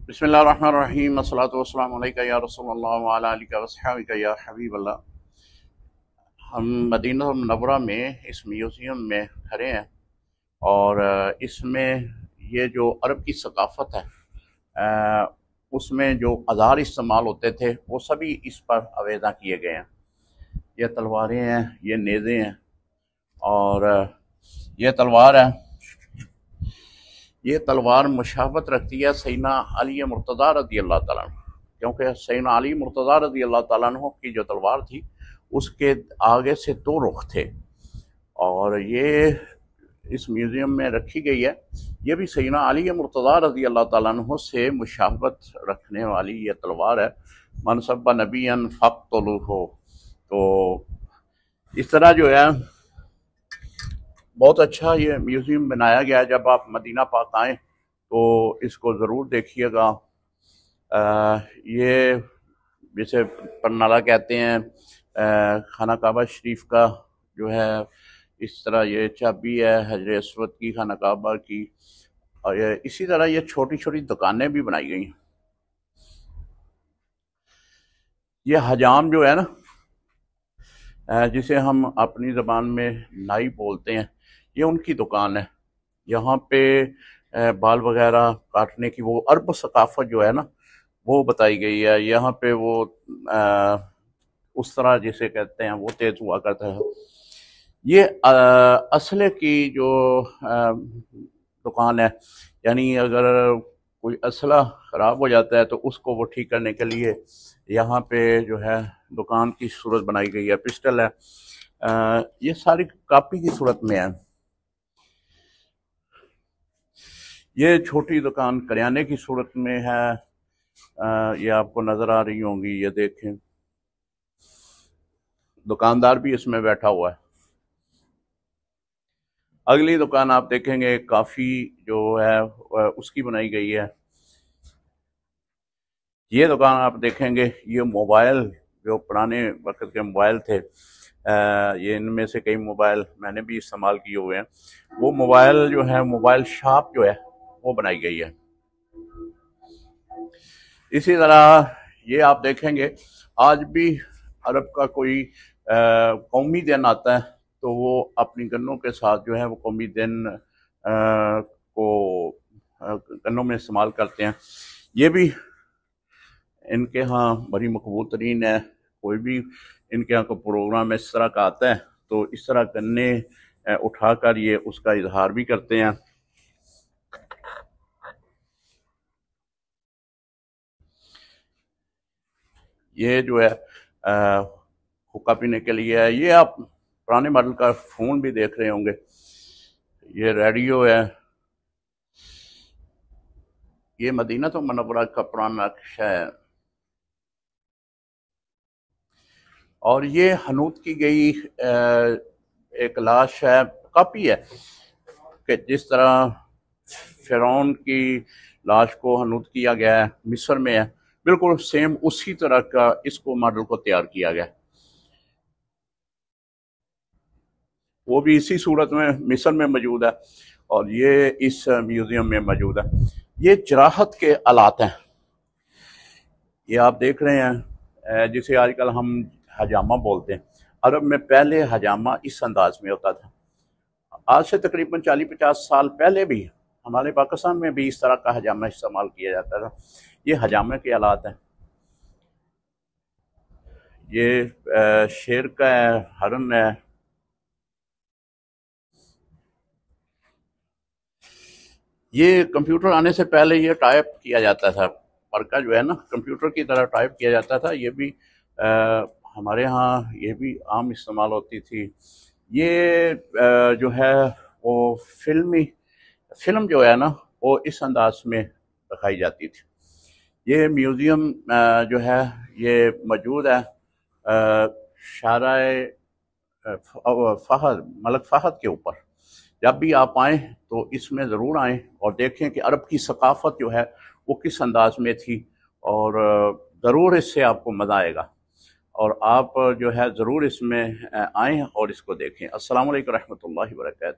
बिस्मिल्लाहिर्रहमानिर्रहीम अस्सलातु वस्सलामु अलैका या रसूलल्लाह व अला आलिका व अस्हाबिका या हबीब अल्लाह। हम मदीना मुनव्वरा में इस म्यूज़ियम में खड़े हैं और इसमें ये जो अरब की सकाफ़त है, उसमें जो औज़ार इस्तेमाल होते थे वो सभी इस पर आवेदा किए गए हैं। ये तलवारें हैं, ये नेज़े हैं और ये तलवार है। ये तलवार मुशाबत रखती है सैयदना अली मुर्तज़ा रज़ी अल्लाह ताला अन्हु, क्योंकि सैयदना अली मुर्तज़ा रज़ी अल्लाह ताला अन्हु की जो तलवार थी उसके आगे से दो रुख थे और ये इस म्यूज़ियम में रखी गई है। ये भी सैयदना अली मुर्तज़ा रज़ी अल्लाह ताला अन्हु से मुशाबत रखने वाली ये तलवार है। मन सब्बा नबिय्यन फ़क़्तुलूहु। तो इस तरह जो है बहुत अच्छा ये म्यूज़ियम बनाया गया है। जब आप मदीना पाक आएँ तो इसको ज़रूर देखिएगा। ये जिसे परनाला कहते हैं, खाना काबा शरीफ का जो है इस तरह ये चाबी है हजर अस्वद की, खाना काबा की। और ये इसी तरह ये छोटी छोटी दुकानें भी बनाई गई हैं। ये हजाम जो है ना, जिसे हम अपनी ज़बान में नाई बोलते हैं, ये उनकी दुकान है। यहाँ पे बाल वगैरह काटने की वो अरब सकाफ़त जो है ना वो बताई गई है। यहाँ पे वो उस तरह जिसे कहते हैं वो तेज हुआ करता है। ये असले की जो दुकान है, यानी अगर कोई असला ख़राब हो जाता है तो उसको वो ठीक करने के लिए यहाँ पे जो है दुकान की सूरत बनाई गई है। पिस्टल है, ये सारी कापी की सूरत में है। ये छोटी दुकान करियाने की सूरत में है। ये आपको नज़र आ रही होंगी, ये देखें, दुकानदार भी इसमें बैठा हुआ है। अगली दुकान आप देखेंगे काफ़ी जो है उसकी बनाई गई है। ये दुकान आप देखेंगे, ये मोबाइल जो पुराने वक्त के मोबाइल थे, ये इनमें से कई मोबाइल मैंने भी इस्तेमाल किए हुए हैं। वो मोबाइल जो है, मोबाइल शॉप जो है वो बनाई गई है। इसी तरह ये आप देखेंगे आज भी अरब का कोई कौमी दिन आता है तो वो अपनी गन्नों के साथ जो है वो कौमी दिन को गन्नों में इस्तेमाल करते हैं। ये भी इनके यहाँ बड़ी मकबूल तरीन है। कोई भी इनके यहाँ का प्रोग्राम इस तरह का आता है तो इस तरह गन्ने उठाकर ये उसका इजहार भी करते हैं। ये जो है हुक्का पीने के लिए है। ये आप पुराने मॉडल का फ़ोन भी देख रहे होंगे। ये रेडियो है। ये मदीना तो मुनव्वरा का पुराना नक्शा है। और ये हनूत की गई एक लाश है, कॉपी है कि जिस तरह फ़िरौन की लाश को हनूत किया गया है मिस्र में है, बिल्कुल सेम उसी तरह का इसको मॉडल को तैयार किया गया। वो भी इसी सूरत में मिस्र में मौजूद है और ये इस म्यूज़ियम में मौजूद है। ये जराहत के आलात हैं, ये आप देख रहे हैं, जिसे आजकल हम हजामा बोलते हैं। अरब में पहले हजामा इस अंदाज में होता था। आज से तकरीबन 40-50 साल पहले भी हमारे पाकिस्तान में भी इस तरह का हजामा इस्तेमाल किया जाता था। ये हजामे के आलात हैं। ये शेर का है, हरन है। ये कंप्यूटर आने से पहले ये टाइप किया जाता था, वर्का जो है ना कंप्यूटर की तरह टाइप किया जाता था। ये भी हमारे यहाँ ये भी आम इस्तेमाल होती थी। ये जो है वो फिल्म जो है ना वो इस अंदाज में दिखाई जाती थी। ये म्यूज़ियम जो है ये मौजूद है शाराए फहद, मलक फहद के ऊपर। जब भी आप आएँ तो इसमें ज़रूर आएँ और देखें कि अरब की सकाफ़त जो है वो किस अंदाज में थी और ज़रूर इससे आपको मज़ा आएगा और आप जो है ज़रूर इसमें आएँ और इसको देखें। अस्सलामु अलैकुम रहमतुल्लाहि व बरकातहू।